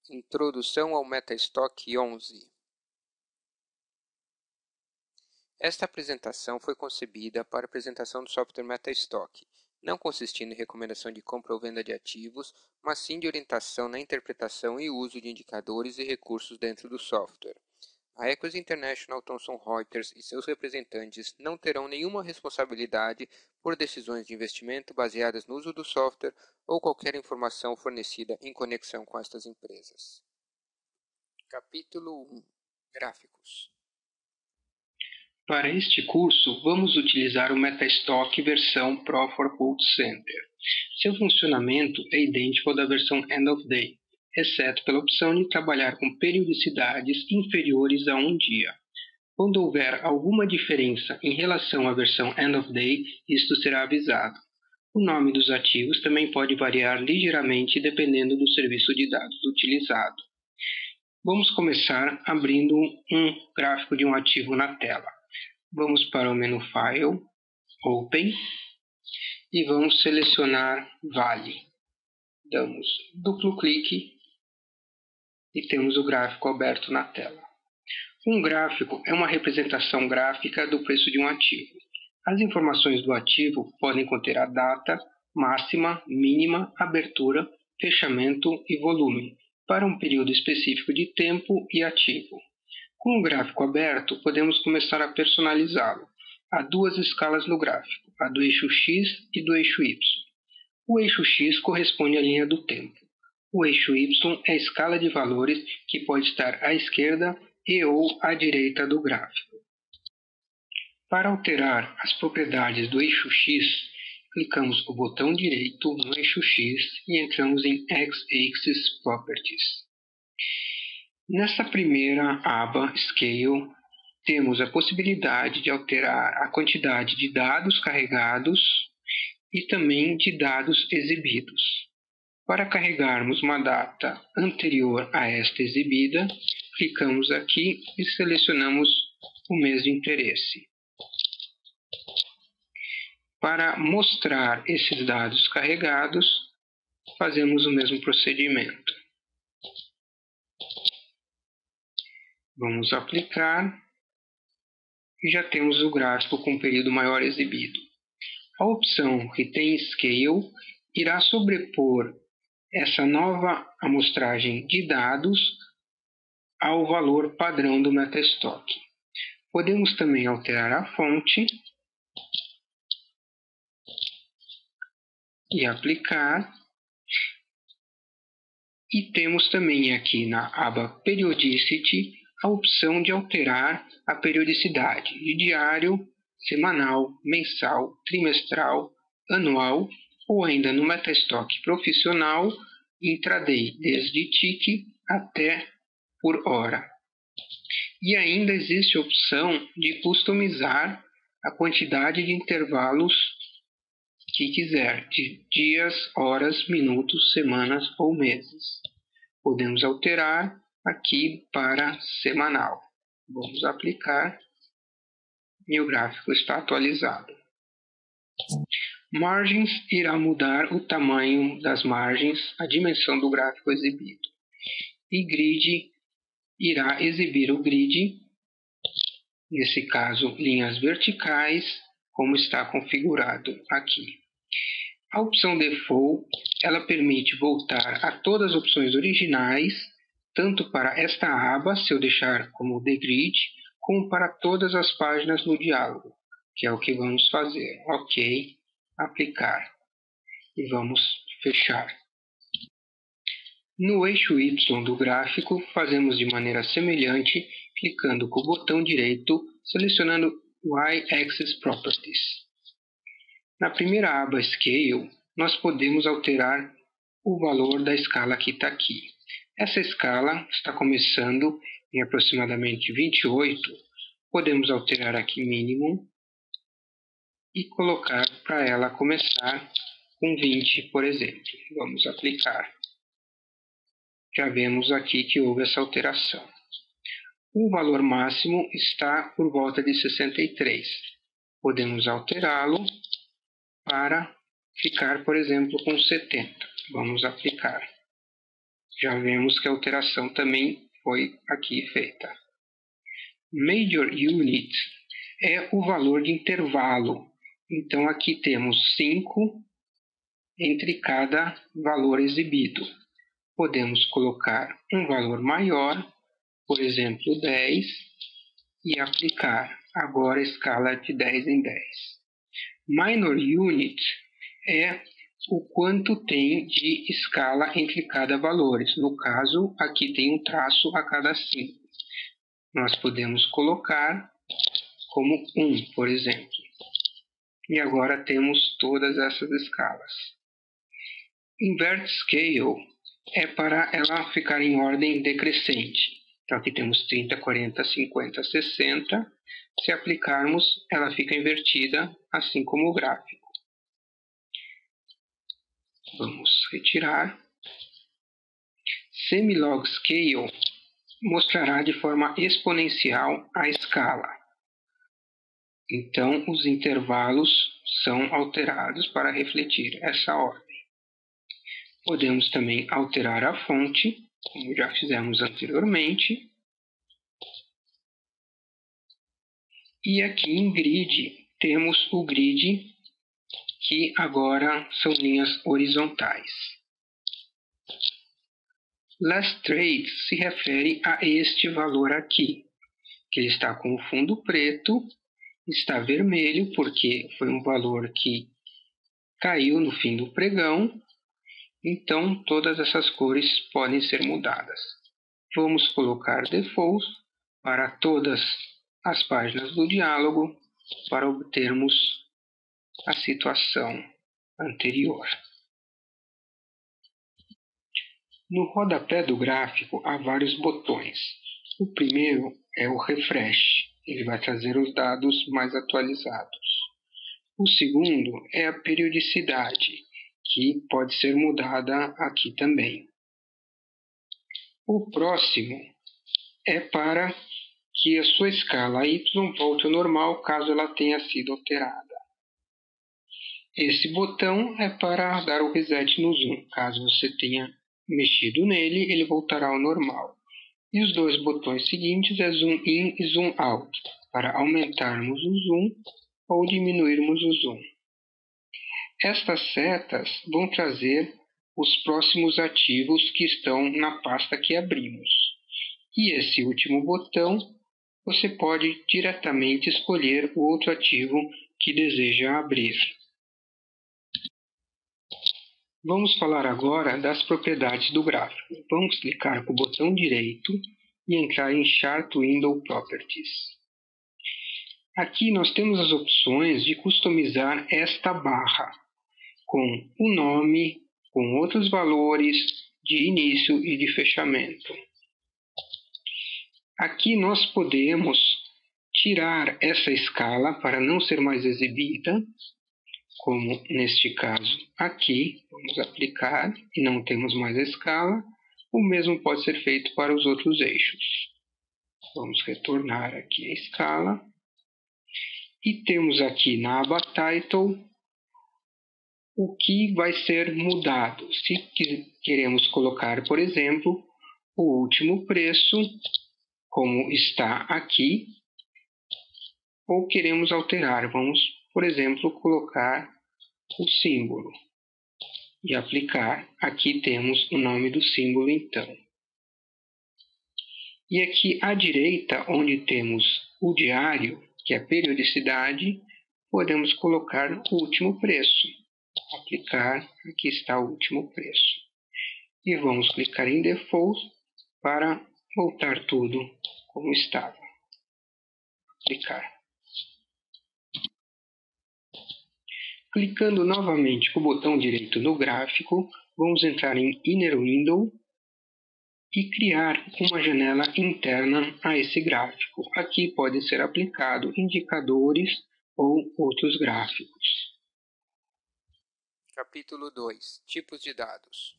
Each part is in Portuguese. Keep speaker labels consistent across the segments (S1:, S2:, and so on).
S1: Introdução ao MetaStock 11. Esta apresentação foi concebida para a apresentação do software MetaStock, não consistindo em recomendação de compra ou venda de ativos, mas sim de orientação na interpretação e uso de indicadores e recursos dentro do software. A Equity International Thomson Reuters e seus representantes não terão nenhuma responsabilidade por decisões de investimento baseadas no uso do software ou qualquer informação fornecida em conexão com estas empresas. Capítulo 1. Gráficos.
S2: Para este curso, vamos utilizar o MetaStock versão Pro for Quote Center. Seu funcionamento é idêntico ao da versão End of Day, exceto pela opção de trabalhar com periodicidades inferiores a um dia. Quando houver alguma diferença em relação à versão End of Day, isto será avisado. O nome dos ativos também pode variar ligeiramente dependendo do serviço de dados utilizado. Vamos começar abrindo um gráfico de um ativo na tela. Vamos para o menu File, Open, e vamos selecionar Vale. Damos duplo clique e temos o gráfico aberto na tela. Um gráfico é uma representação gráfica do preço de um ativo. As informações do ativo podem conter a data, máxima, mínima, abertura, fechamento e volume, para um período específico de tempo e ativo. Com o gráfico aberto, podemos começar a personalizá-lo. Há duas escalas no gráfico, a do eixo X e do eixo Y. O eixo X corresponde à linha do tempo. O eixo Y é a escala de valores que pode estar à esquerda e ou à direita do gráfico. Para alterar as propriedades do eixo X, clicamos com o botão direito no eixo X e entramos em X-Axis Properties. Nessa primeira aba Scale, temos a possibilidade de alterar a quantidade de dados carregados e também de dados exibidos. Para carregarmos uma data anterior a esta exibida, clicamos aqui e selecionamos o mês de interesse. Para mostrar esses dados carregados, fazemos o mesmo procedimento. Vamos aplicar e já temos o gráfico com o período maior exibido. A opção Retain Scale irá sobrepor essa nova amostragem de dados ao valor padrão do MetaStock. Podemos também alterar a fonte e aplicar. E temos também aqui na aba Periodicity a opção de alterar a periodicidade de diário, semanal, mensal, trimestral, anual ou ainda no MetaStock profissional, intraday, desde tick até por hora. E ainda existe a opção de customizar a quantidade de intervalos que quiser, de dias, horas, minutos, semanas ou meses. Podemos alterar aqui para semanal. Vamos aplicar e o gráfico está atualizado. Margens irá mudar o tamanho das margens, a dimensão do gráfico exibido. E grid irá exibir o grid, nesse caso linhas verticais, como está configurado aqui. A opção Default, ela permite voltar a todas as opções originais, tanto para esta aba, se eu deixar como The Grid, como para todas as páginas no diálogo, que é o que vamos fazer. Ok, aplicar. E vamos fechar. No eixo Y do gráfico, fazemos de maneira semelhante, clicando com o botão direito, selecionando Y-Axis Properties. Na primeira aba Scale, nós podemos alterar o valor da escala que está aqui. Essa escala está começando em aproximadamente 28. Podemos alterar aqui mínimo e colocar para ela começar com 20, por exemplo. Vamos aplicar. Já vemos aqui que houve essa alteração. O valor máximo está por volta de 63. Podemos alterá-lo para ficar, por exemplo, com 70. Vamos aplicar. Já vemos que a alteração também foi aqui feita. Major Unit é o valor de intervalo. Então, aqui temos 5 entre cada valor exibido. Podemos colocar um valor maior, por exemplo, 10, e aplicar agora a escala de 10 em 10. Minor Unit é o quanto tem de escala entre cada valor. No caso, aqui tem um traço a cada 5. Nós podemos colocar como 1, por exemplo. E agora temos todas essas escalas. Invert Scale é para ela ficar em ordem decrescente. Então aqui temos 30, 40, 50, 60. Se aplicarmos, ela fica invertida, assim como o gráfico. Vamos retirar. Semilog Scale mostrará de forma exponencial a escala. Então, os intervalos são alterados para refletir essa ordem. Podemos também alterar a fonte, como já fizemos anteriormente. E aqui em grid, temos o grid, que agora são linhas horizontais. Last Trace se refere a este valor aqui, que ele está com o fundo preto, está vermelho porque foi um valor que caiu no fim do pregão, então todas essas cores podem ser mudadas. Vamos colocar Default para todas as páginas do diálogo para obtermos a situação anterior. No rodapé do gráfico há vários botões. O primeiro é o Refresh, ele vai trazer os dados mais atualizados. O segundo é a periodicidade, que pode ser mudada aqui também. O próximo é para que a sua escala Y volte ao normal caso ela tenha sido alterada. Esse botão é para dar o reset no zoom. Caso você tenha mexido nele, ele voltará ao normal. E os dois botões seguintes é Zoom In e Zoom Out, para aumentarmos o zoom ou diminuirmos o zoom. Estas setas vão trazer os próximos ativos que estão na pasta que abrimos. E esse último botão, você pode diretamente escolher o outro ativo que deseja abrir. Vamos falar agora das propriedades do gráfico. Vamos clicar com o botão direito e entrar em Chart Window Properties. Aqui nós temos as opções de customizar esta barra com o nome, com outros valores de início e de fechamento. Aqui nós podemos tirar essa escala para não ser mais exibida, como neste caso aqui, vamos aplicar e não temos mais a escala. O mesmo pode ser feito para os outros eixos. Vamos retornar aqui a escala. E temos aqui na aba Title o que vai ser mudado. Se queremos colocar, por exemplo, o último preço, como está aqui, ou queremos alterar, vamos, por exemplo, colocar o símbolo e aplicar. Aqui temos o nome do símbolo, então. E aqui à direita, onde temos o diário, que é a periodicidade, podemos colocar o último preço. Aplicar, aqui está o último preço. E vamos clicar em Default para voltar tudo como estava. Aplicar. Clicando novamente com o botão direito no gráfico, vamos entrar em Inner Window e criar uma janela interna a esse gráfico. Aqui podem ser aplicados indicadores ou outros gráficos.
S1: Capítulo 2. Tipos de dados.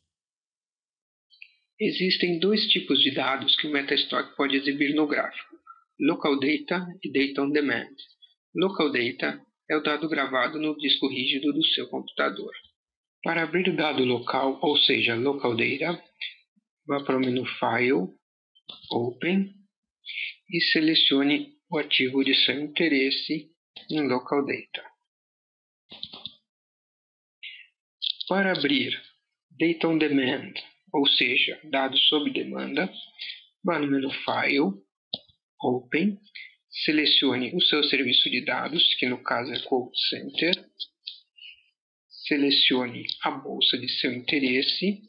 S2: Existem dois tipos de dados que o Metastock pode exibir no gráfico: Local Data e Data on Demand. Local Data é o dado gravado no disco rígido do seu computador. Para abrir o dado local, ou seja, Local Data, vá para o menu File, Open e selecione o ativo de seu interesse em Local Data. Para abrir Data on Demand, ou seja, dados sob demanda, vá no menu File, Open, selecione o seu serviço de dados, que no caso é Quote Center, selecione a bolsa de seu interesse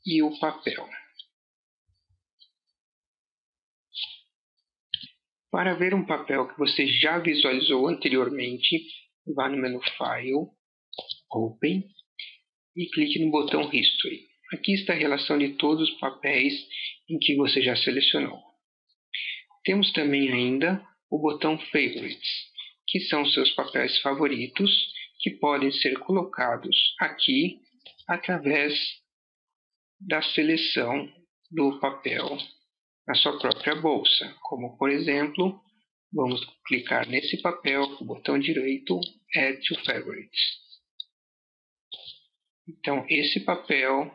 S2: e o papel. Para ver um papel que você já visualizou anteriormente, vá no menu File, Open e clique no botão History. Aqui está a relação de todos os papéis em que você já selecionou. Temos também ainda o botão Favorites, que são seus papéis favoritos, que podem ser colocados aqui através da seleção do papel na sua própria bolsa. Como, por exemplo, vamos clicar nesse papel com o botão direito Add to Favorites. Então, esse papel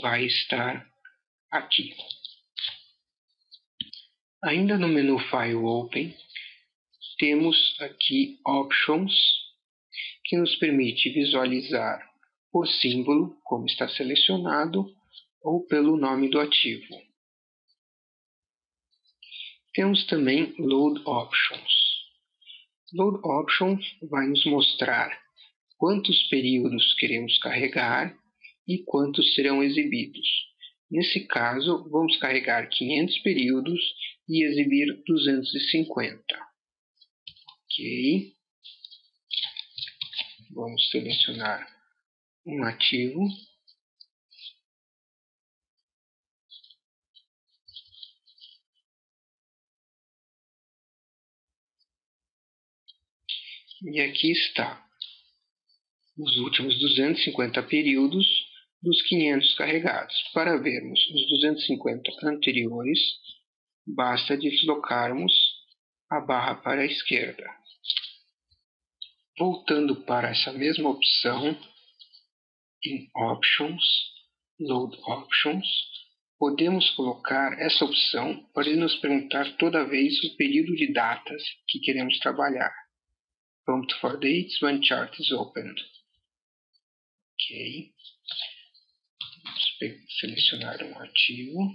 S2: vai estar aqui. Ainda no menu File Open, temos aqui Options, que nos permite visualizar por símbolo, como está selecionado, ou pelo nome do ativo. Temos também Load Options. Load Options vai nos mostrar quantos períodos queremos carregar e quantos serão exibidos. Nesse caso, vamos carregar 500 períodos e exibir 250. Ok. Vamos selecionar um ativo. E aqui está os últimos 250 períodos dos 500 carregados. Para vermos os 250 anteriores, basta deslocarmos a barra para a esquerda. Voltando para essa mesma opção, em Options, Load Options, podemos colocar essa opção para ele nos perguntar toda vez o período de datas que queremos trabalhar. Prompt for dates when chart is opened. Ok. Vamos selecionar um ativo.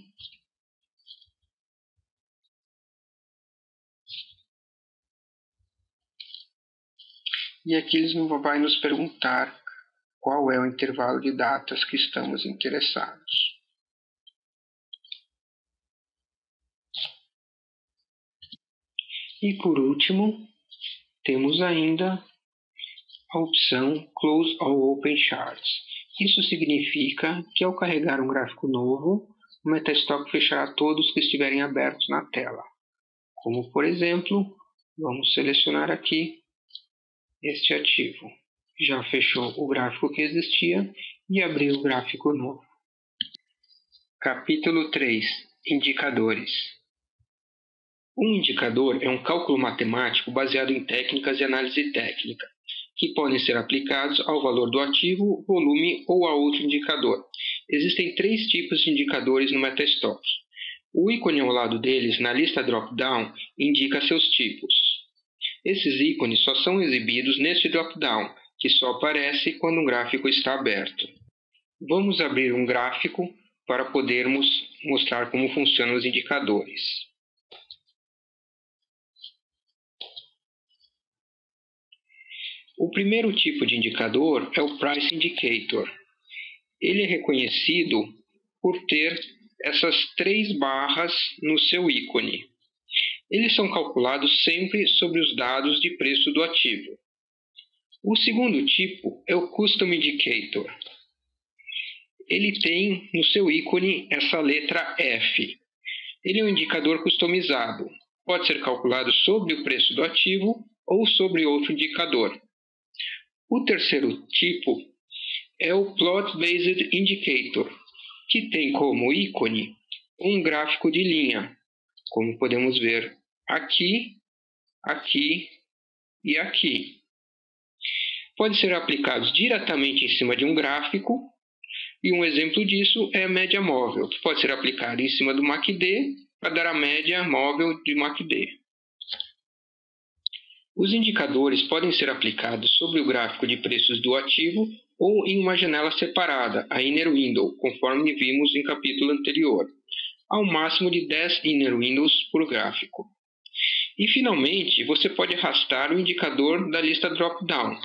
S2: E aqui eles vai nos perguntar qual é o intervalo de datas que estamos interessados. E por último, temos ainda a opção Close All Open Charts. Isso significa que ao carregar um gráfico novo, o Metastock fechará todos que estiverem abertos na tela. Como por exemplo, vamos selecionar aqui este ativo. Já fechou o gráfico que existia e abriu o gráfico novo. Capítulo 3. Indicadores. Um indicador é um cálculo matemático baseado em técnicas de análise técnica, que podem ser aplicados ao valor do ativo, volume ou a outro indicador. Existem 3 tipos de indicadores no Metastock. O ícone ao lado deles, na lista drop-down, indica seus tipos. Esses ícones só são exibidos neste drop-down, que só aparece quando um gráfico está aberto. Vamos abrir um gráfico para podermos mostrar como funcionam os indicadores. O primeiro tipo de indicador é o Price Indicator. Ele é reconhecido por ter essas 3 barras no seu ícone. Eles são calculados sempre sobre os dados de preço do ativo. O segundo tipo é o Custom Indicator. Ele tem no seu ícone essa letra F. Ele é um indicador customizado. Pode ser calculado sobre o preço do ativo ou sobre outro indicador. O terceiro tipo é o Plot Based Indicator, que tem como ícone um gráfico de linha, como podemos ver aqui, aqui e aqui. Pode ser aplicados diretamente em cima de um gráfico, e um exemplo disso é a média móvel, que pode ser aplicada em cima do MACD para dar a média móvel de MACD. Os indicadores podem ser aplicados sobre o gráfico de preços do ativo ou em uma janela separada, a Inner Window, conforme vimos em capítulo anterior, ao máximo de 10 Inner Windows por gráfico. E, finalmente, você pode arrastar o indicador da lista drop-down.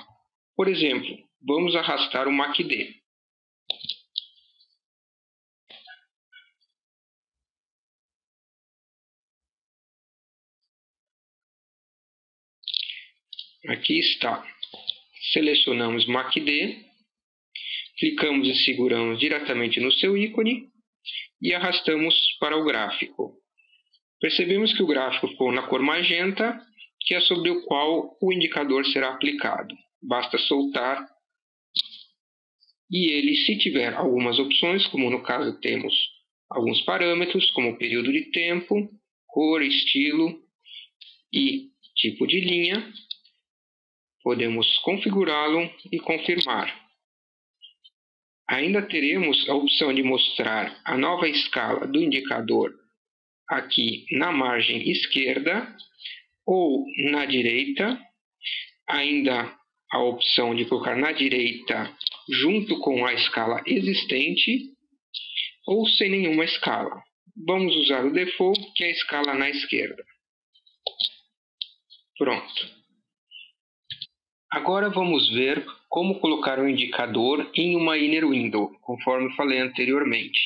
S2: Por exemplo, vamos arrastar o MACD. Aqui está. Selecionamos MACD, clicamos e seguramos diretamente no seu ícone e arrastamos para o gráfico. Percebemos que o gráfico ficou na cor magenta, que é sobre o qual o indicador será aplicado. Basta soltar e ele, se tiver algumas opções, como no caso temos alguns parâmetros, como período de tempo, cor, estilo e tipo de linha, podemos configurá-lo e confirmar. Ainda teremos a opção de mostrar a nova escala do indicador aqui na margem esquerda ou na direita. Ainda a opção de colocar na direita junto com a escala existente ou sem nenhuma escala. Vamos usar o default, que é a escala na esquerda. Pronto. Agora vamos ver como colocar o indicador em uma Inner Window, conforme falei anteriormente.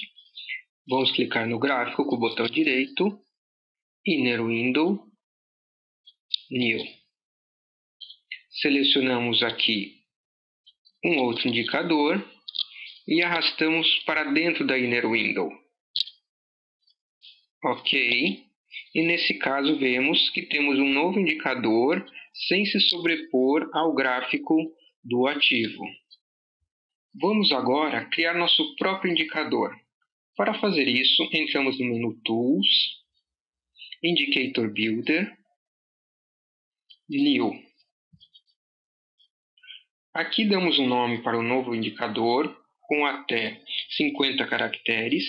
S2: Vamos clicar no gráfico com o botão direito, Inner Window, New. Selecionamos aqui um outro indicador e arrastamos para dentro da Inner Window. Ok. E nesse caso vemos que temos um novo indicador sem se sobrepor ao gráfico do ativo. Vamos agora criar nosso próprio indicador. Para fazer isso, entramos no menu Tools, Indicator Builder, New. Aqui damos um nome para o novo indicador com até 50 caracteres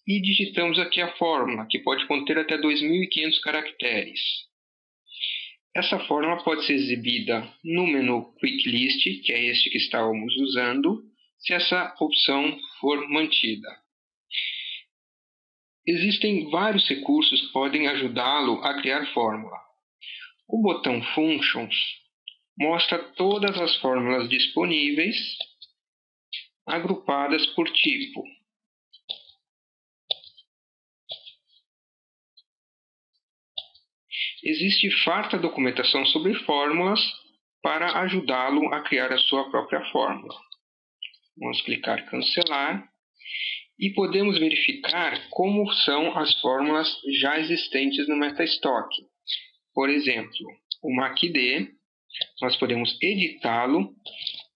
S2: e digitamos aqui a fórmula, que pode conter até 2.500 caracteres. Essa fórmula pode ser exibida no menu Quick List, que é este que estávamos usando, se essa opção for mantida. Existem vários recursos que podem ajudá-lo a criar fórmula. O botão Functions mostra todas as fórmulas disponíveis, agrupadas por tipo. Existe farta documentação sobre fórmulas para ajudá-lo a criar a sua própria fórmula. Vamos clicar em Cancelar e podemos verificar como são as fórmulas já existentes no MetaStock. Por exemplo, o MACD, nós podemos editá-lo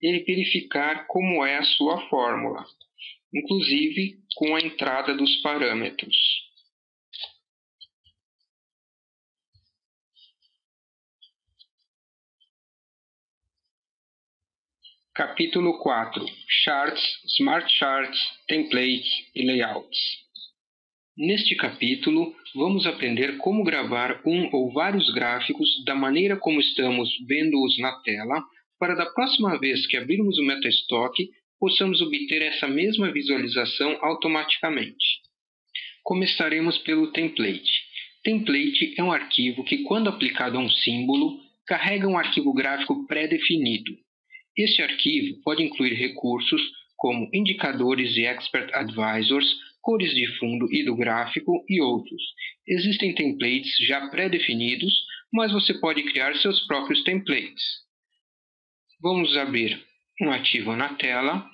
S2: e verificar como é a sua fórmula, inclusive com a entrada dos parâmetros. Capítulo 4. Charts, Smart Charts, Templates e Layouts. Neste capítulo, vamos aprender como gravar um ou vários gráficos da maneira como estamos vendo-os na tela, para da próxima vez que abrirmos o MetaStock, possamos obter essa mesma visualização automaticamente. Começaremos pelo template. Template é um arquivo que, quando aplicado a um símbolo, carrega um arquivo gráfico pré-definido. Este arquivo pode incluir recursos como indicadores e expert advisors, cores de fundo e do gráfico e outros. Existem templates já pré-definidos, mas você pode criar seus próprios templates. Vamos abrir um ativo na tela.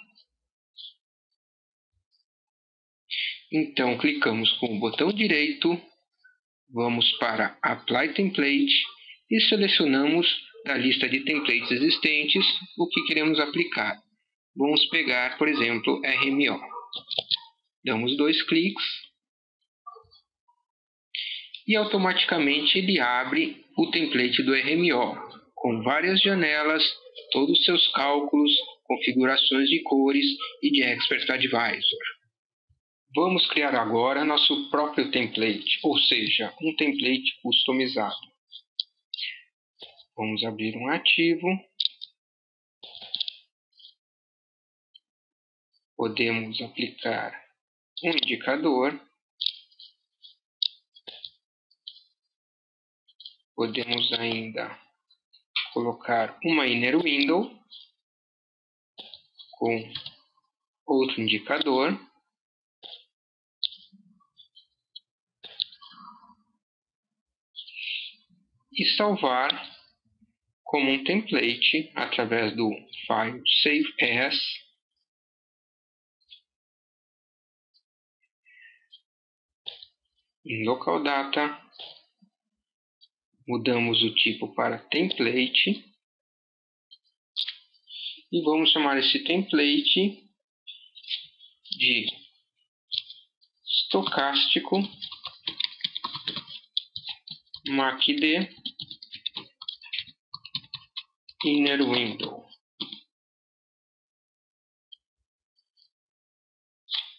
S2: Então, clicamos com o botão direito, vamos para Apply Template e selecionamos da lista de templates existentes o que queremos aplicar. Vamos pegar, por exemplo, RMO. Damos 2 cliques e automaticamente ele abre o template do RMO, com várias janelas todos os seus cálculos, configurações de cores e de Expert Advisor. Vamos criar agora nosso próprio template, ou seja, um template customizado. Vamos abrir um arquivo. Podemos aplicar um indicador. Podemos ainda colocar uma inner window com outro indicador. E salvar como um template através do file Save As. Em Local Data, mudamos o tipo para template e vamos chamar esse template de estocástico MACD Inner Window.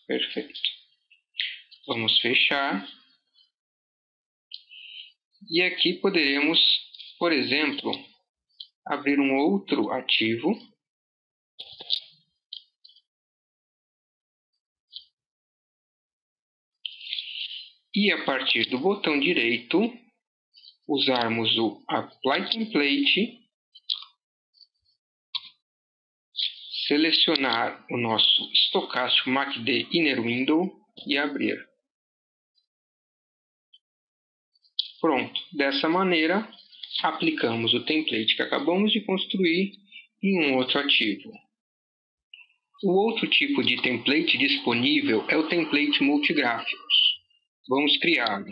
S2: Perfeito. Vamos fechar. E aqui poderemos, por exemplo, abrir um outro ativo. E a partir do botão direito, usarmos o Apply Template, selecionar o nosso estocástico MACD Inner Window e abrir. Pronto, dessa maneira aplicamos o template que acabamos de construir em um outro ativo. O outro tipo de template disponível é o template multigráficos. Vamos criá-lo.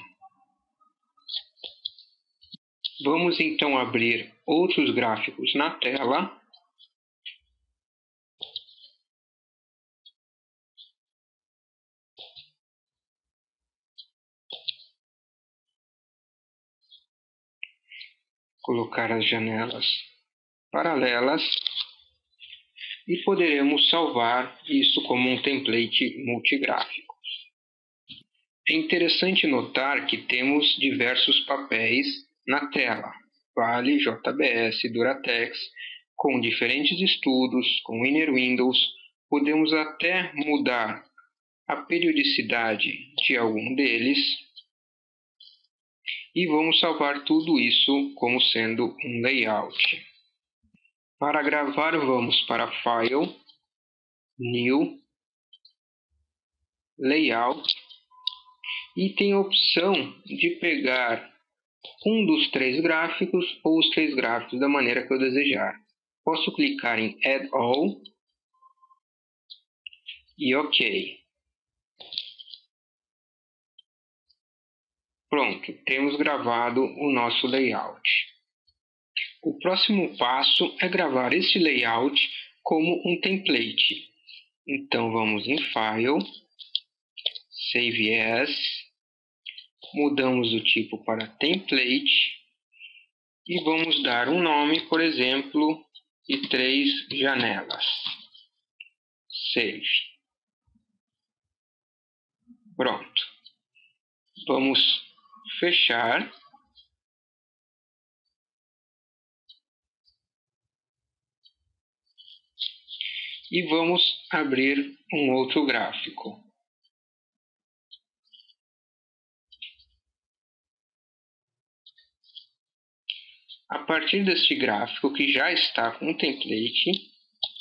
S2: Vamos então abrir outros gráficos na tela. Colocar as janelas paralelas e poderemos salvar isso como um template multigráfico. É interessante notar que temos diversos papéis na tela, Vale, JBS, Duratex, com diferentes estudos, com Inner Windows. Podemos até mudar a periodicidade de algum deles e vamos salvar tudo isso como sendo um layout. Para gravar, vamos para File, New, Layout e tem a opção de pegar um dos três gráficos ou os três gráficos da maneira que eu desejar. Posso clicar em Add All e OK. Pronto, temos gravado o nosso layout. O próximo passo é gravar este layout como um template. Então vamos em File, Save As, mudamos o tipo para Template e vamos dar um nome, por exemplo, de 3 janelas. Save. Pronto. Vamos fechar. E vamos abrir um outro gráfico. A partir deste gráfico, que já está com o template,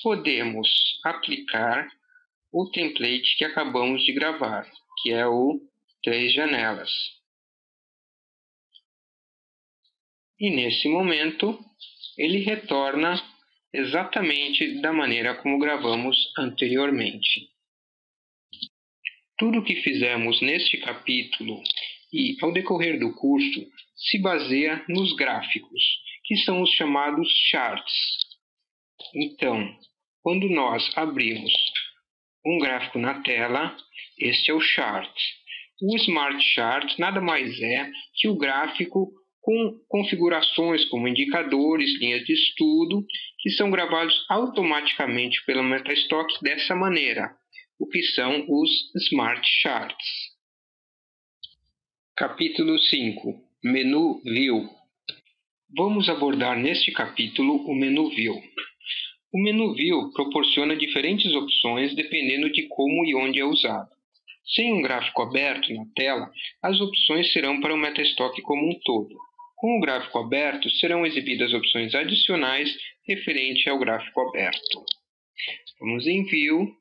S2: podemos aplicar o template que acabamos de gravar, que é o 3 janelas. E nesse momento, ele retorna exatamente da maneira como gravamos anteriormente. Tudo o que fizemos neste capítulo e ao decorrer do curso se baseia nos gráficos, que são os chamados charts. Então, quando nós abrimos um gráfico na tela, este é o chart. O Smart Chart nada mais é que o gráfico com configurações como indicadores, linhas de estudo, que são gravados automaticamente pelo Metastock dessa maneira, o que são os Smart Charts. Capítulo 5. Menu View. Vamos abordar neste capítulo o Menu View. O Menu View proporciona diferentes opções dependendo de como e onde é usado. Sem um gráfico aberto na tela, as opções serão para o Metastock como um todo. Com o gráfico aberto, serão exibidas opções adicionais referentes ao gráfico aberto. Vamos em View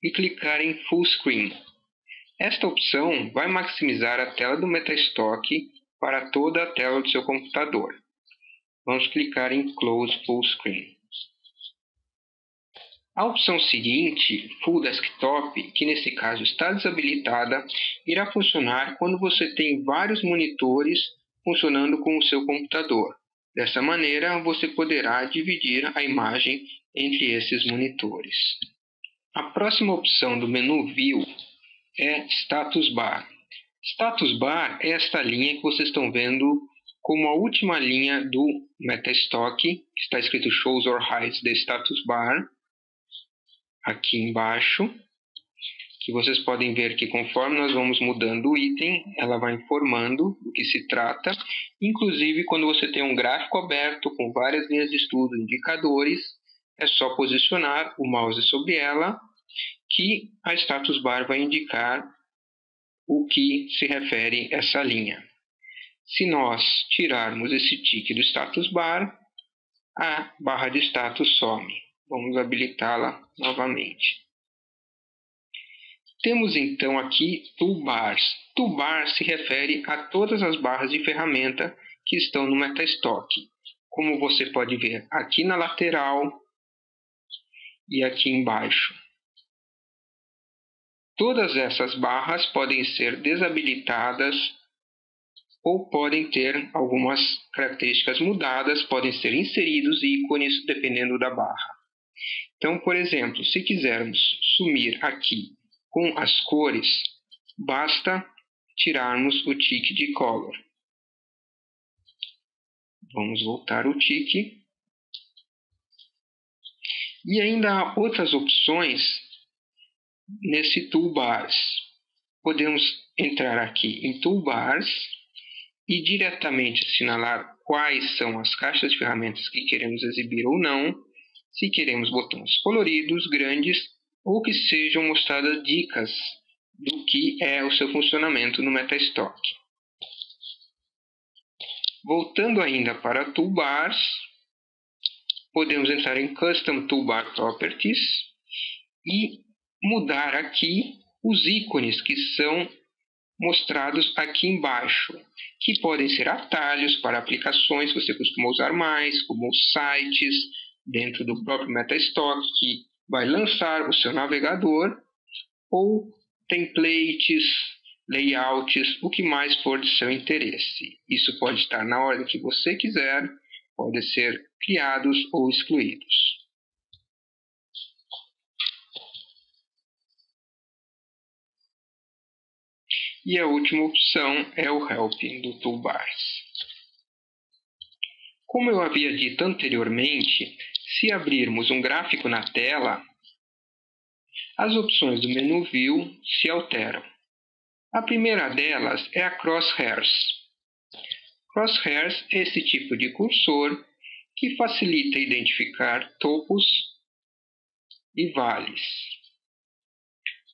S2: e clicar em Full Screen. Esta opção vai maximizar a tela do Metastock para toda a tela do seu computador. Vamos clicar em Close Full Screen. A opção seguinte, Full Desktop, que nesse caso está desabilitada, irá funcionar quando você tem vários monitores funcionando com o seu computador. Dessa maneira, você poderá dividir a imagem entre esses monitores. A próxima opção do menu View é Status Bar. Status Bar é esta linha que vocês estão vendo como a última linha do Metastock, que está escrito Shows or Hides the Status Bar, aqui embaixo, que vocês podem ver que conforme nós vamos mudando o item, ela vai informando do que se trata. Inclusive, quando você tem um gráfico aberto com várias linhas de estudo, indicadores, é só posicionar o mouse sobre ela, que a status bar vai indicar o que se refere a essa linha. Se nós tirarmos esse tique do status bar, a barra de status some. Vamos habilitá-la novamente. Temos então aqui toolbars. Toolbar se refere a todas as barras de ferramenta que estão no Metastock. Como você pode ver aqui na lateral e aqui embaixo. Todas essas barras podem ser desabilitadas ou podem ter algumas características mudadas, podem ser inseridos ícones dependendo da barra. Então, por exemplo, se quisermos sumir aqui com as cores, basta tirarmos o tique de color. Vamos voltar o tique. E ainda há outras opções nesse Toolbars. Podemos entrar aqui em Toolbars e diretamente assinalar quais são as caixas de ferramentas que queremos exibir ou não, se queremos botões coloridos, grandes, ou que sejam mostradas dicas do que é o seu funcionamento no Metastock. Voltando ainda para Toolbars, podemos entrar em Custom Toolbar Properties e mudar aqui os ícones que são mostrados aqui embaixo, que podem ser atalhos para aplicações que você costuma usar mais, como os sites dentro do próprio Metastock, que vai lançar o seu navegador, ou templates, layouts, o que mais for de seu interesse. Isso pode estar na ordem que você quiser, pode ser criados ou excluídos. E a última opção é o Help do Toolbars. Como eu havia dito anteriormente, se abrirmos um gráfico na tela, as opções do menu View se alteram. A primeira delas é a Crosshairs. Crosshairs é esse tipo de cursor que facilita identificar topos e vales.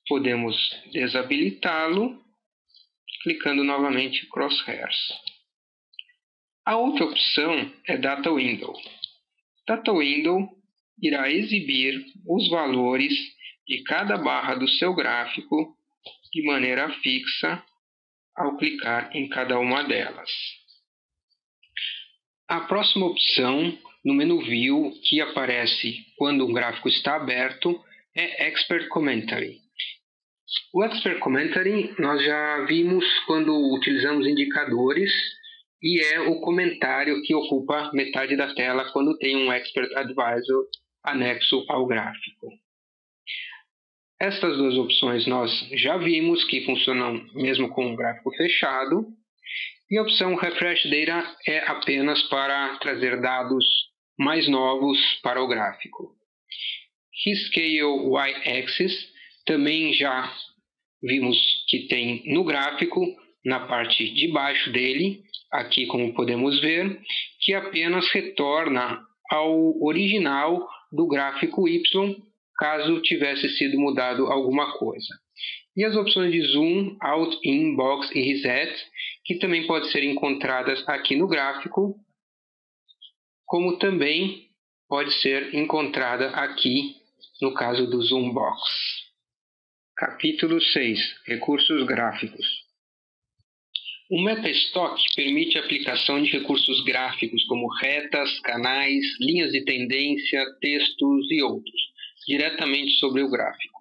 S2: Podemos desabilitá-lo clicando novamente em Crosshairs. A outra opção é Data Window. Data Window irá exibir os valores de cada barra do seu gráfico de maneira fixa ao clicar em cada uma delas. A próxima opção no menu View, que aparece quando um gráfico está aberto, é Expert Commentary. O Expert Commentary nós já vimos quando utilizamos indicadores e é o comentário que ocupa metade da tela quando tem um Expert Advisor anexo ao gráfico. Estas duas opções nós já vimos que funcionam mesmo com um gráfico fechado E a opção Refresh Data é apenas para trazer dados mais novos para o gráfico. Rescale Y-Axis também já vimos que tem no gráfico, na parte de baixo dele, aqui como podemos ver, que apenas retorna ao original do gráfico Y, caso tivesse sido mudado alguma coisa. E as opções de Zoom, Out, In, Box e Reset, que também podem ser encontradas aqui no gráfico, como também pode ser encontrada aqui no caso do Zoom Box. Capítulo 6. Recursos gráficos. O MetaStock permite a aplicação de recursos gráficos como retas, canais, linhas de tendência, textos e outros, diretamente sobre o gráfico.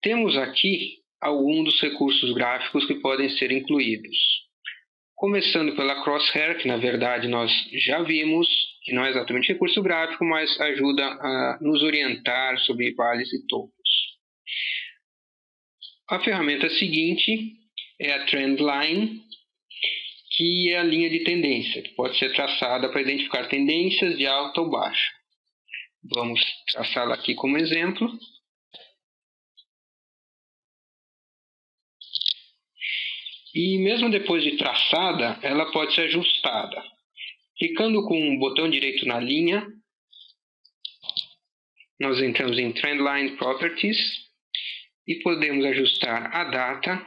S2: Temos aqui alguns dos recursos gráficos que podem ser incluídos. Começando pela Crosshair, que na verdade nós já vimos, que não é exatamente recurso gráfico, mas ajuda a nos orientar sobre vales e topos. A ferramenta seguinte é a Trendline, que é a linha de tendência, que pode ser traçada para identificar tendências de alta ou baixa. Vamos traçá-la aqui como exemplo. E mesmo depois de traçada, ela pode ser ajustada. Clicando com o botão direito na linha, nós entramos em Trendline Properties e podemos ajustar a data.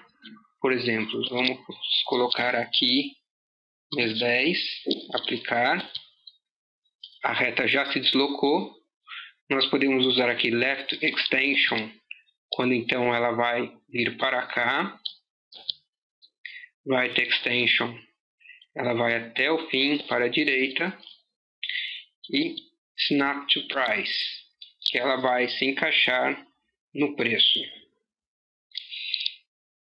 S2: Por exemplo, vamos colocar aqui mês 10, aplicar. A reta já se deslocou. Nós podemos usar aqui Left Extension, quando então ela vai vir para cá. Right Extension, ela vai até o fim para a direita. E Snap to Price, que ela vai se encaixar no preço.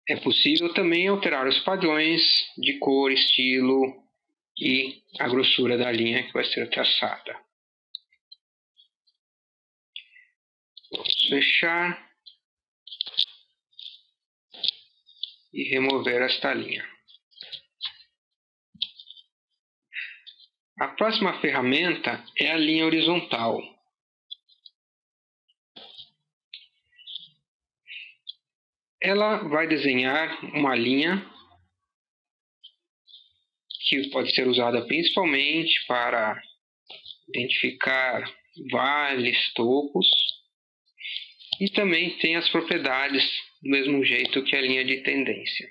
S2: É possível também alterar os padrões de cor, estilo e a grossura da linha que vai ser traçada. Vamos fechar e remover esta linha. A próxima ferramenta é a linha horizontal. Ela vai desenhar uma linha que pode ser usada principalmente para identificar vales, topos, e também tem as propriedades do mesmo jeito que a linha de tendência.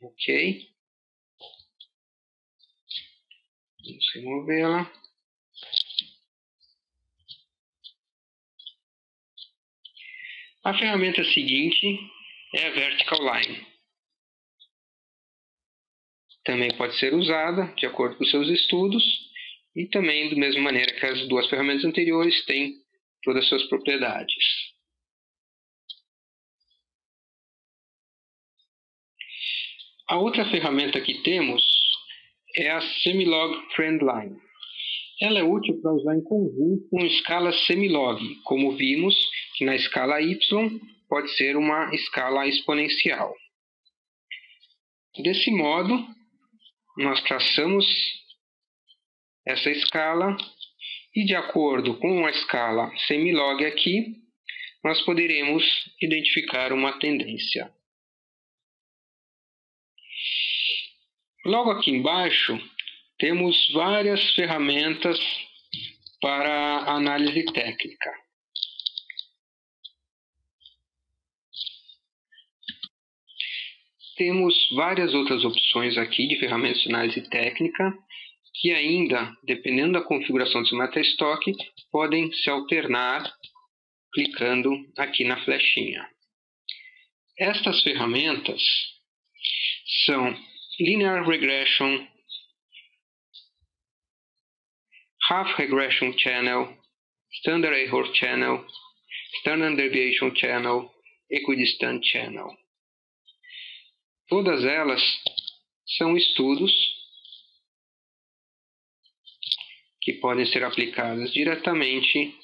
S2: Ok? Vamos removê-la. A ferramenta seguinte é a Vertical Line. Também pode ser usada de acordo com seus estudos e também da mesma maneira que as duas ferramentas anteriores tem todas as suas propriedades. A outra ferramenta que temos é a Semilog Trendline. Ela é útil para usar em conjunto com escala semilog, como vimos que na escala Y pode ser uma escala exponencial. Desse modo, nós traçamos essa escala e, de acordo com a escala semilog aqui, nós poderemos identificar uma tendência. Logo aqui embaixo, temos várias ferramentas para análise técnica. Temos várias outras opções aqui de ferramentas de análise técnica que ainda, dependendo da configuração do seu MetaStock, podem se alternar clicando aqui na flechinha. Estas ferramentas são Linear Regression, Half Regression Channel, Standard Error Channel, Standard Deviation Channel, Equidistant Channel. Todas elas são estudos que podem ser aplicados diretamente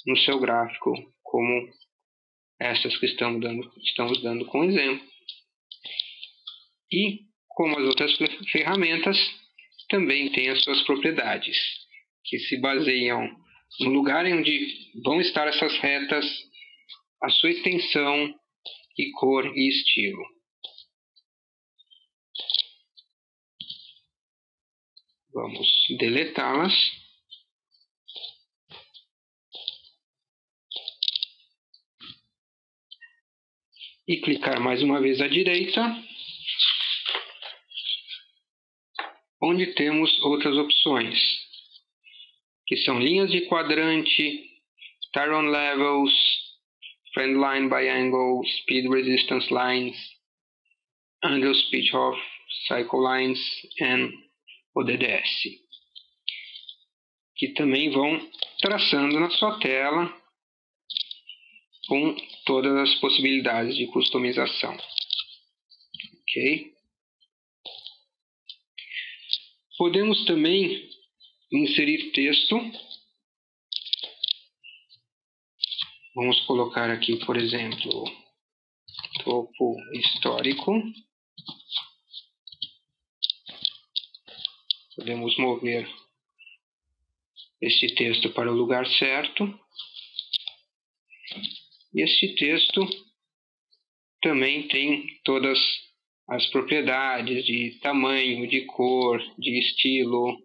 S2: no seu gráfico, como essas que estamos dando como exemplo. E como as outras ferramentas, também têm as suas propriedades, que se baseiam no lugar onde vão estar essas retas, a sua extensão e cor e estilo. Vamos deletá-las. E clicar mais uma vez à direita, onde temos outras opções, que são linhas de quadrante, Tyrone Levels, Friend Line by Angle, Speed Resistance Lines, Angle Speed Off, Cycle Lines e ODDS, que também vão traçando na sua tela com todas as possibilidades de customização. Ok? Podemos também inserir texto. Vamos colocar aqui, por exemplo, topo histórico. Podemos mover este texto para o lugar certo. E este texto também tem todas as propriedades de tamanho, de cor, de estilo.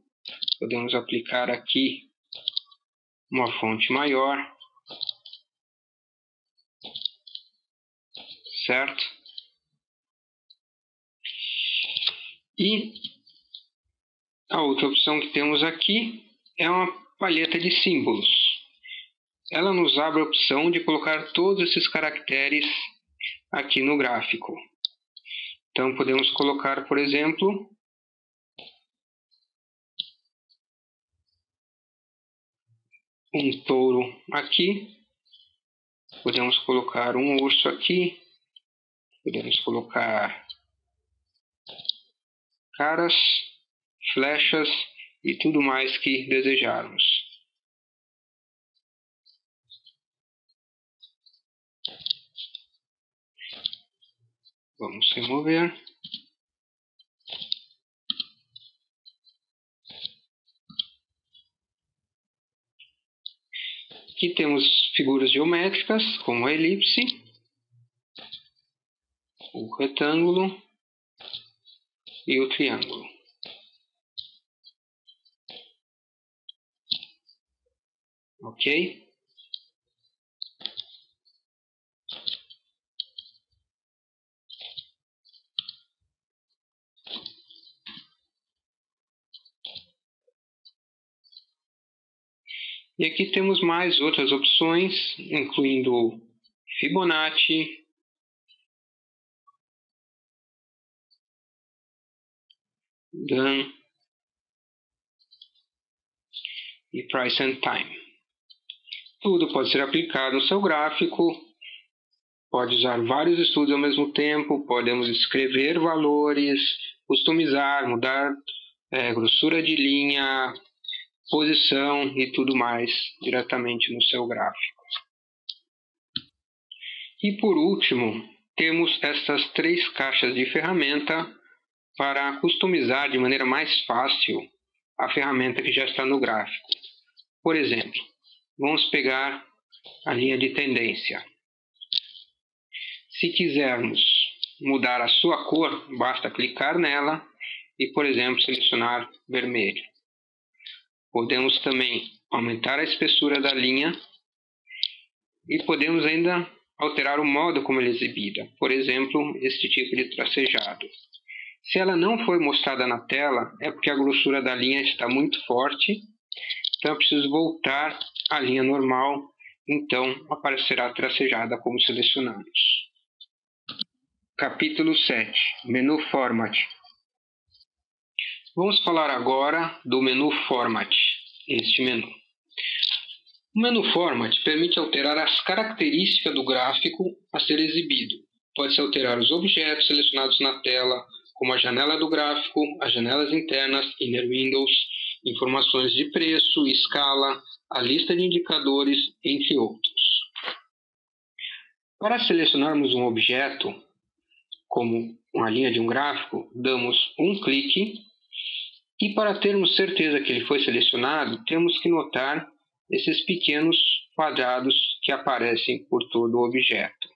S2: Podemos aplicar aqui uma fonte maior, certo? E a outra opção que temos aqui é uma palheta de símbolos. Ela nos abre a opção de colocar todos esses caracteres aqui no gráfico. Então podemos colocar, por exemplo, um touro aqui, podemos colocar um urso aqui, podemos colocar caras, flechas e tudo mais que desejarmos. Vamos remover. Aqui temos figuras geométricas, como a elipse, o retângulo e o triângulo. Ok? E aqui temos mais outras opções, incluindo Fibonacci, Gann e Price and Time. Tudo pode ser aplicado no seu gráfico, pode usar vários estudos ao mesmo tempo, podemos escrever valores, customizar, mudar grossura de linha, posição e tudo mais diretamente no seu gráfico. E por último, temos essas 3 caixas de ferramenta para customizar de maneira mais fácil a ferramenta que já está no gráfico. Por exemplo, vamos pegar a linha de tendência. Se quisermos mudar a sua cor, basta clicar nela e, por exemplo, selecionar vermelho. Podemos também aumentar a espessura da linha e podemos ainda alterar o modo como ela é exibida. Por exemplo, este tipo de tracejado. Se ela não foi mostrada na tela, é porque a grossura da linha está muito forte, então eu preciso voltar à linha normal, então aparecerá tracejada como selecionamos. Capítulo 7. Menu Format. Vamos falar agora do menu Format, este menu. O menu Format permite alterar as características do gráfico a ser exibido. Pode-se alterar os objetos selecionados na tela, como a janela do gráfico, as janelas internas, Inner Windows, informações de preço, escala, a lista de indicadores, entre outros. Para selecionarmos um objeto, como uma linha de um gráfico, damos um clique e para termos certeza que ele foi selecionado, temos que notar esses pequenos quadrados que aparecem por todo o objeto.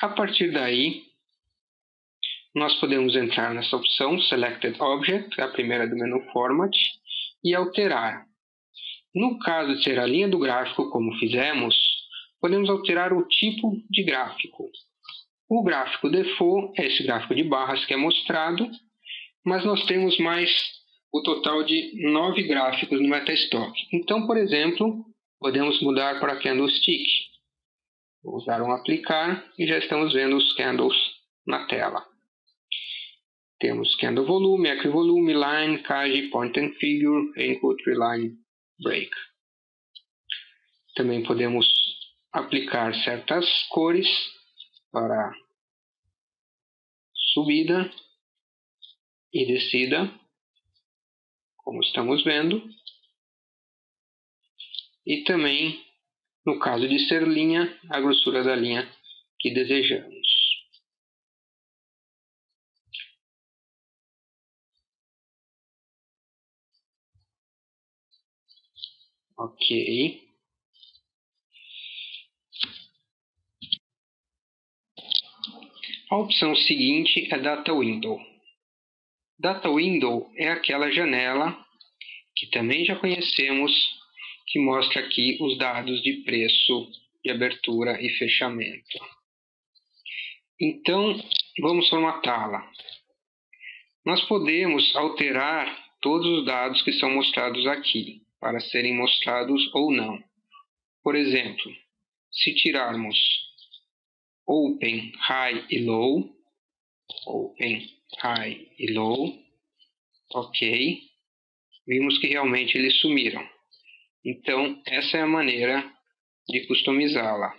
S2: A partir daí, nós podemos entrar nessa opção Selected Object, a primeira do menu Format, e alterar. No caso de ser a linha do gráfico, como fizemos, podemos alterar o tipo de gráfico. O gráfico default é esse gráfico de barras que é mostrado, mas nós temos mais o total de 9 gráficos no MetaStock. Então, por exemplo, podemos mudar para Candlestick. Vou usar um aplicar e já estamos vendo os candles na tela. Temos Candle Volume, Equivolume, Line, Kaji, Point and Figure, Input, Reline, Break. Também podemos aplicar certas cores para subida e descida, como estamos vendo. E também, no caso de ser linha, a grossura da linha que desejamos. Ok. A opção seguinte é Data Window. Data Window é aquela janela que também já conhecemos, que mostra aqui os dados de preço, de abertura e fechamento. Então, vamos formatá-la. Nós podemos alterar todos os dados que são mostrados aqui, para serem mostrados ou não. Por exemplo, se tirarmos Open, High e Low, Open, High e Low, ok, vimos que realmente eles sumiram. Então, essa é a maneira de customizá-la.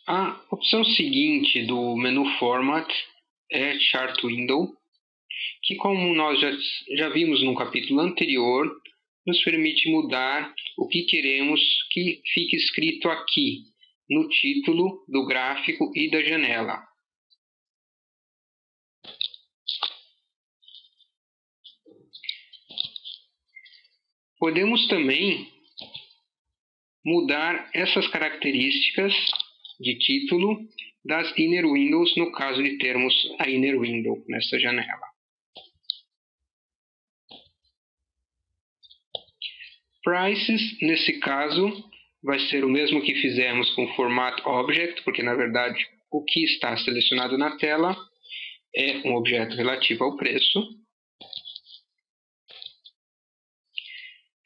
S2: A opção seguinte do menu Format é Chart Window, que, como nós já vimos no capítulo anterior, nos permite mudar o que queremos que fique escrito aqui, no título do gráfico e da janela. Podemos também mudar essas características de título das Inner Windows, no caso de termos a Inner Window nessa janela. Prices, nesse caso, vai ser o mesmo que fizemos com o Format Object, porque na verdade o que está selecionado na tela é um objeto relativo ao preço.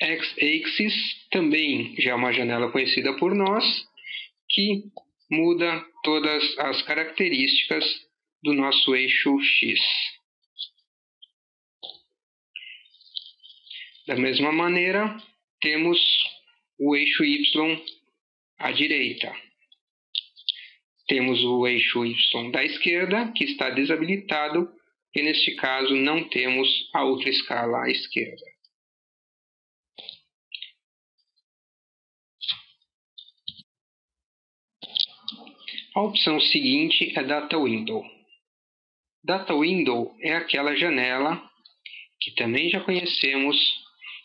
S2: X-Axis também já é uma janela conhecida por nós, que muda todas as características do nosso eixo X. Da mesma maneira, temos o eixo Y à direita. Temos o eixo Y da esquerda, que está desabilitado, e neste caso não temos a outra escala à esquerda. A opção seguinte é Data Window. Data Window é aquela janela que também já conhecemos,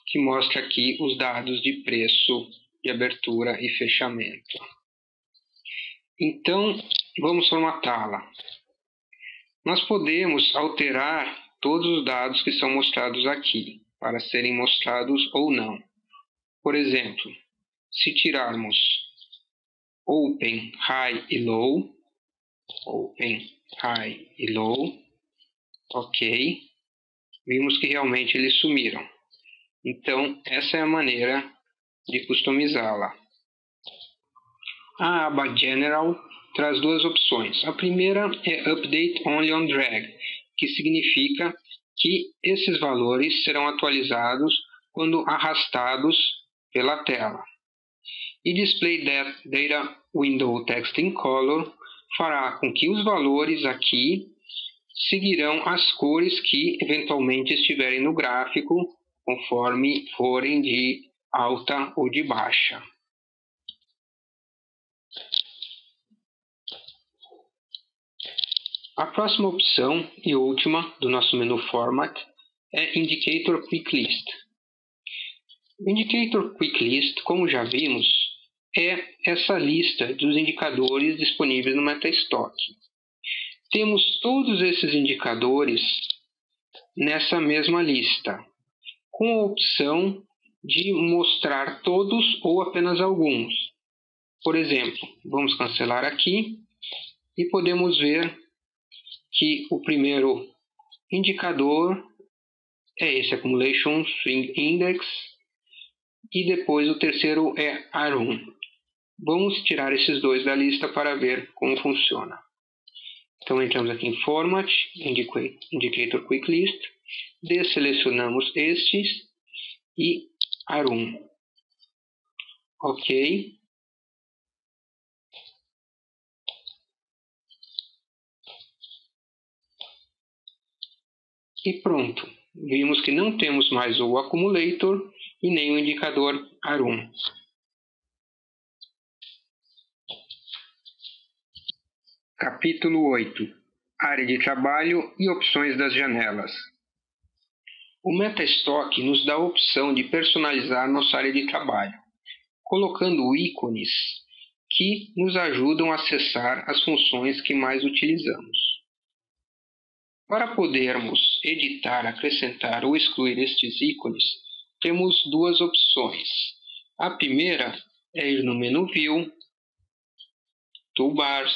S2: que mostra aqui os dados de preço, de abertura e fechamento. Então, vamos formatá-la. Nós podemos alterar todos os dados que são mostrados aqui, para serem mostrados ou não. Por exemplo, se tirarmos Open, High e Low, Open, High e Low, ok, vimos que realmente eles sumiram. Então, essa é a maneira de customizá-la. A aba General traz duas opções. A primeira é Update Only on Drag, que significa que esses valores serão atualizados quando arrastados pela tela. E Display Data Window Text in Color fará com que os valores aqui seguirão as cores que eventualmente estiverem no gráfico, conforme forem de alta ou de baixa. A próxima opção e última do nosso menu Format é Indicator Quick List. O Indicator Quick List, como já vimos, é essa lista dos indicadores disponíveis no MetaStock. Temos todos esses indicadores nessa mesma lista, com a opção de mostrar todos ou apenas alguns. Por exemplo, vamos cancelar aqui e podemos ver que o primeiro indicador é esse Accumulation Swing Index e depois o terceiro é ARUM. Vamos tirar esses dois da lista para ver como funciona. Então entramos aqui em Format, Indicator Quick List, desselecionamos estes e ARUM. OK. E pronto. Vimos que não temos mais o Accumulator e nem o indicador ARUM. Capítulo 8. Área de trabalho e opções das janelas. O MetaStock nos dá a opção de personalizar nossa área de trabalho, colocando ícones que nos ajudam a acessar as funções que mais utilizamos. Para podermos editar, acrescentar ou excluir estes ícones, temos duas opções. A primeira é ir no menu View, Toolbars,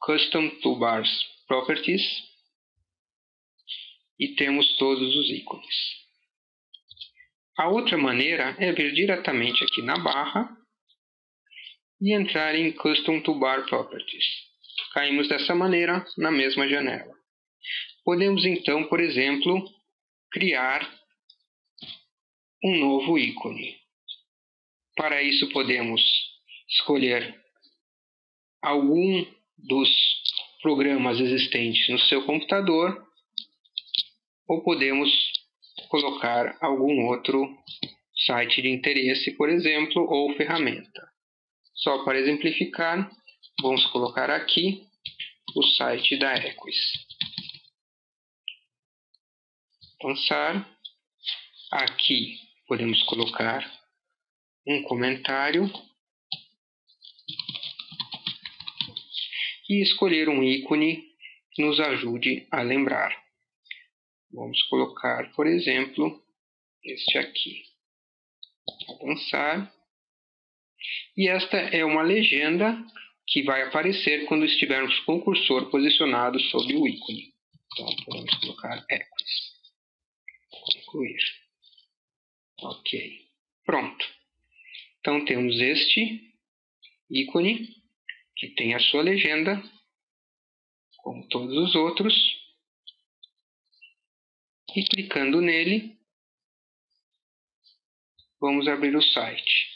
S2: Custom Toolbars Properties e temos todos os ícones. A outra maneira é vir diretamente aqui na barra e entrar em Custom Toolbar Properties. Caímos dessa maneira na mesma janela. Podemos então, por exemplo, criar um novo ícone. Para isso podemos escolher algum dos programas existentes no seu computador ou podemos colocar algum outro site de interesse, por exemplo, ou ferramenta. Só para exemplificar, vamos colocar aqui o site da Equis. Avançar. Aqui podemos colocar um comentário e escolher um ícone que nos ajude a lembrar. Vamos colocar, por exemplo, este aqui. Avançar. E esta é uma legenda que vai aparecer quando estivermos com o cursor posicionado sobre o ícone. Então, podemos colocar Equis. Concluir. OK. Pronto. Então, temos este ícone, que tem a sua legenda, como todos os outros. E clicando nele, vamos abrir o site.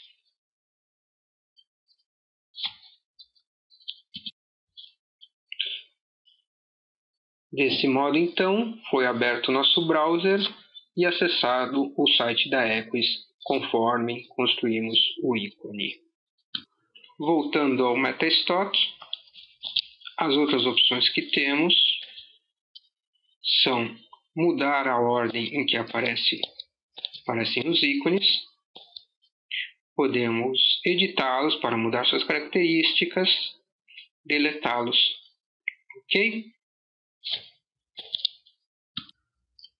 S2: Desse modo, então, foi aberto o nosso browser e acessado o site da Equis, conforme construímos o ícone. Voltando ao MetaStock, as outras opções que temos são mudar a ordem em que aparecem os ícones, podemos editá-los para mudar suas características, deletá-los. OK?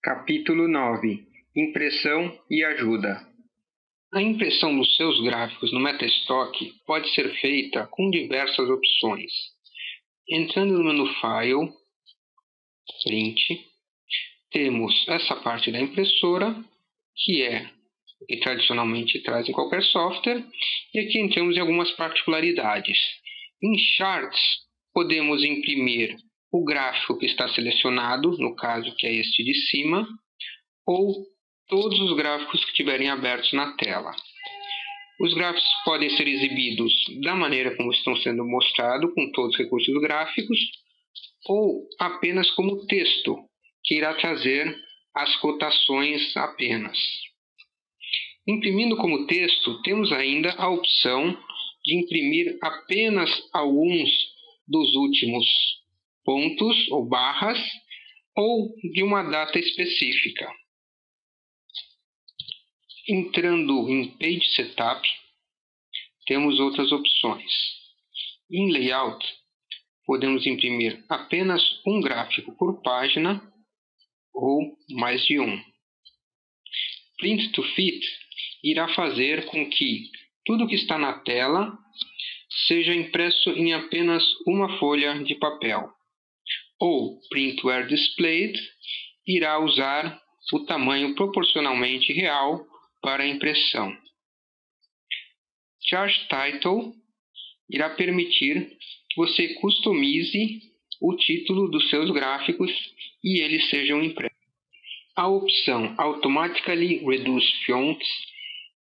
S2: Capítulo 9. Impressão e ajuda. A impressão dos seus gráficos no MetaStock pode ser feita com diversas opções. Entrando no menu File, Print, temos essa parte da impressora, que tradicionalmente traz em qualquer software, e aqui entramos em algumas particularidades. Em Charts, podemos imprimir o gráfico que está selecionado, no caso que é este de cima, ou todos os gráficos que estiverem abertos na tela. Os gráficos podem ser exibidos da maneira como estão sendo mostrados, com todos os recursos gráficos, ou apenas como texto, que irá trazer as cotações apenas. Imprimindo como texto, temos ainda a opção de imprimir apenas alguns dos últimos pontos ou barras, ou de uma data específica. Entrando em Page Setup, temos outras opções. Em Layout, podemos imprimir apenas um gráfico por página ou mais de um. Print to Fit irá fazer com que tudo que está na tela seja impresso em apenas uma folha de papel. Ou Print Where Displayed irá usar o tamanho proporcionalmente real para a impressão. Charge Title irá permitir que você customize o título dos seus gráficos e eles sejam impressos. A opção Automatically Reduce Fonts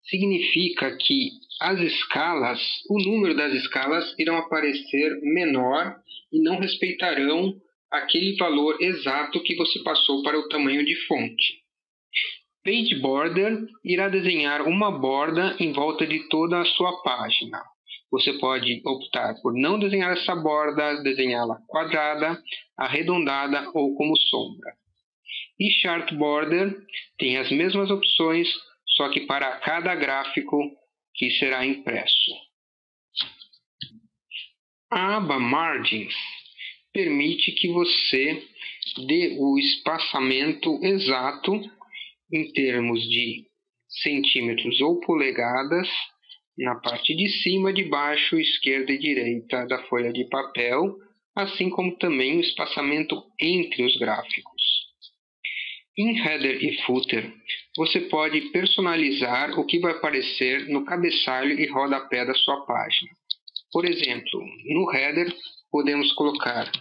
S2: significa que as escalas, o número das escalas irão aparecer menor e não respeitarão aquele valor exato que você passou para o tamanho de fonte. Page Border irá desenhar uma borda em volta de toda a sua página. Você pode optar por não desenhar essa borda, desenhá-la quadrada, arredondada ou como sombra. E Chart Border tem as mesmas opções, só que para cada gráfico que será impresso. A aba Margins permite que você dê o espaçamento exato em termos de centímetros ou polegadas na parte de cima, de baixo, esquerda e direita da folha de papel, assim como também o espaçamento entre os gráficos. Em Header e Footer, você pode personalizar o que vai aparecer no cabeçalho e rodapé da sua página. Por exemplo, no Header podemos colocar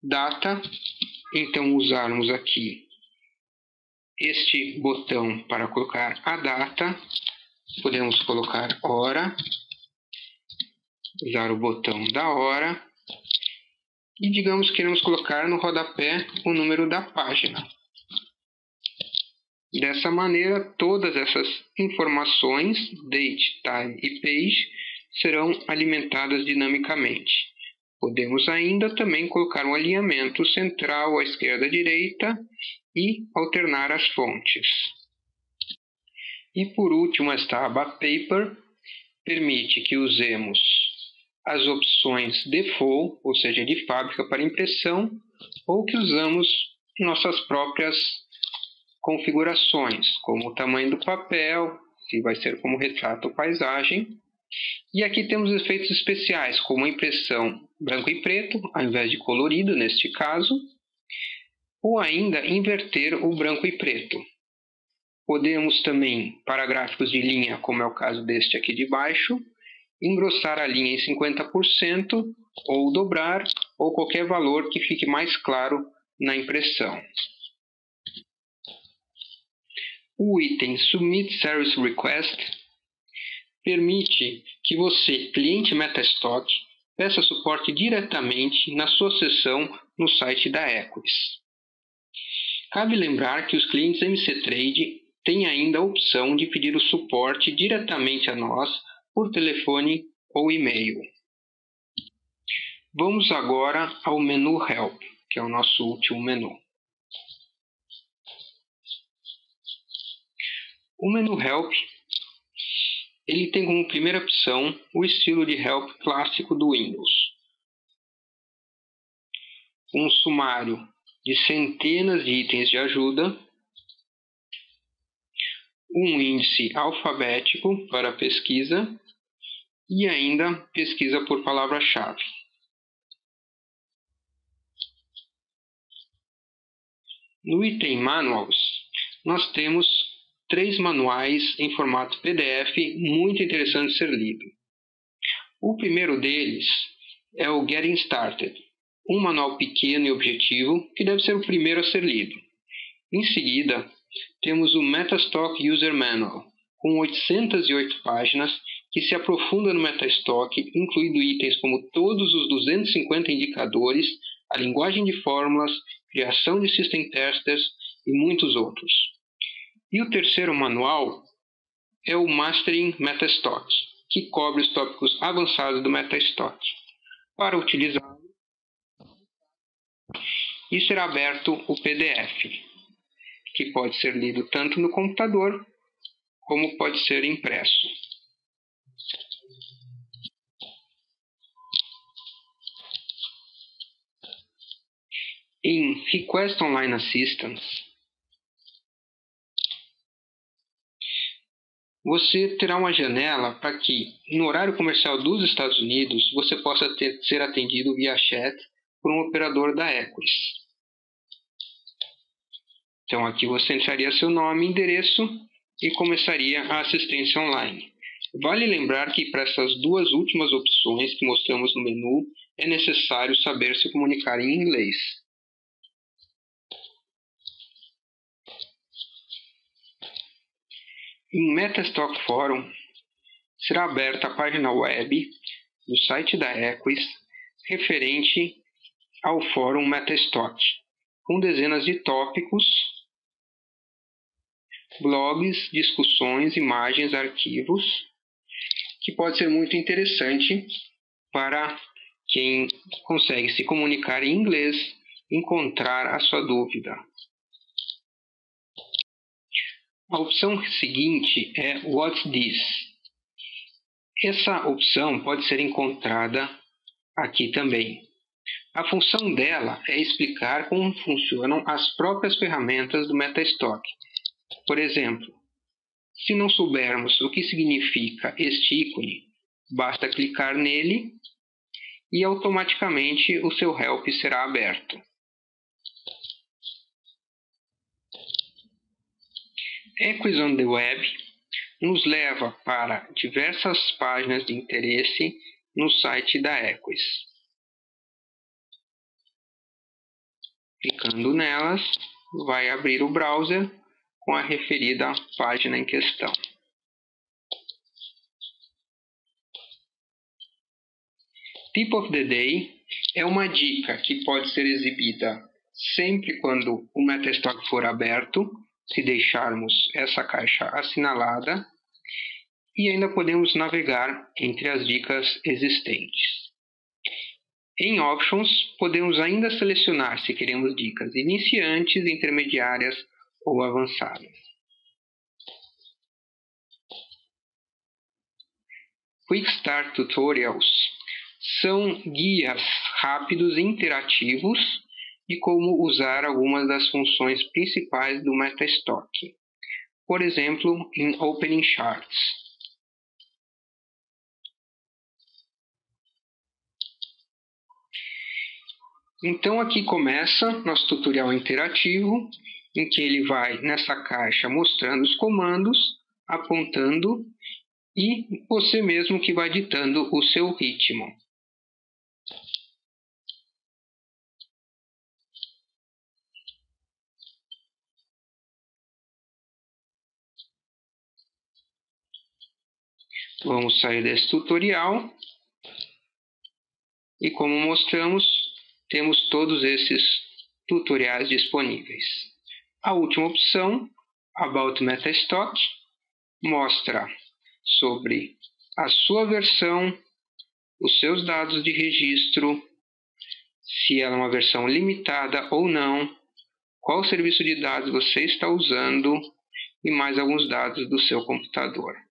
S2: data, então usarmos aqui este botão para colocar a data, podemos colocar hora, usar o botão da hora e digamos que queremos colocar no rodapé o número da página. Dessa maneira, todas essas informações, date, time e page, serão alimentadas dinamicamente. Podemos ainda também colocar um alinhamento central à esquerda e à direita e alternar as fontes. E por último, esta aba Paper permite que usemos as opções default, ou seja, de fábrica para impressão, ou que usamos nossas próprias configurações, como o tamanho do papel, se vai ser como retrato ou paisagem. E aqui temos efeitos especiais, como a impressão branco e preto, ao invés de colorido, neste caso, ou ainda inverter o branco e preto. Podemos também, para gráficos de linha, como é o caso deste aqui de baixo, engrossar a linha em 50%, ou dobrar, ou qualquer valor que fique mais claro na impressão. O item Submit Service Request permite que você, cliente Metastock, peça suporte diretamente na sua seção no site da Equus. Cabe lembrar que os clientes MC-Trade têm ainda a opção de pedir o suporte diretamente a nós por telefone ou e-mail. Vamos agora ao menu Help, que é o nosso último menu. O menu Help ele tem como primeira opção o estilo de Help clássico do Windows. Um sumário de centenas de itens de ajuda, um índice alfabético para pesquisa e ainda pesquisa por palavra-chave. No item Manuals, nós temos 3 manuais em formato PDF muito interessante de ser lido. O primeiro deles é o Getting Started, um manual pequeno e objetivo que deve ser o primeiro a ser lido. Em seguida, temos o Metastock User Manual, com 808 páginas que se aprofunda no Metastock, incluindo itens como todos os 250 indicadores, a linguagem de fórmulas, criação de system testers e muitos outros. E o terceiro manual é o Mastering Metastock, que cobre os tópicos avançados do Metastock. Para utilizá-lo, e será aberto o PDF, que pode ser lido tanto no computador como pode ser impresso. Em Request Online Assistance, você terá uma janela para que, no horário comercial dos Estados Unidos, você possa ser atendido via chat por um operador da Equus. Então aqui você entraria seu nome e endereço e começaria a assistência online. Vale lembrar que para essas duas últimas opções que mostramos no menu, é necessário saber se comunicar em inglês. Em Metastock Forum, será aberta a página web do site da Equus referente ao Fórum Metastock, com dezenas de tópicos, blogs, discussões, imagens, arquivos, que pode ser muito interessante para quem consegue se comunicar em inglês encontrar a sua dúvida. A opção seguinte é What's This? Essa opção pode ser encontrada aqui também. A função dela é explicar como funcionam as próprias ferramentas do Metastock. Por exemplo, se não soubermos o que significa este ícone, basta clicar nele e automaticamente o seu help será aberto. Equus on the Web nos leva para diversas páginas de interesse no site da Equus. Clicando nelas, vai abrir o browser com a referida página em questão. Tip of the Day é uma dica que pode ser exibida sempre quando o Metastock for aberto, se deixarmos essa caixa assinalada, e ainda podemos navegar entre as dicas existentes. Em Options, podemos ainda selecionar se queremos dicas iniciantes, intermediárias ou avançadas. Quick Start Tutorials são guias rápidos e interativos de como usar algumas das funções principais do Metastock. Por exemplo, em Opening Charts. Então aqui começa nosso tutorial interativo, em que ele vai nessa caixa mostrando os comandos, apontando, e você mesmo que vai ditando o seu ritmo. Vamos sair desse tutorial e, como mostramos, temos todos esses tutoriais disponíveis. A última opção, About Metastock, mostra sobre a sua versão, os seus dados de registro, se ela é uma versão limitada ou não, qual serviço de dados você está usando e mais alguns dados do seu computador.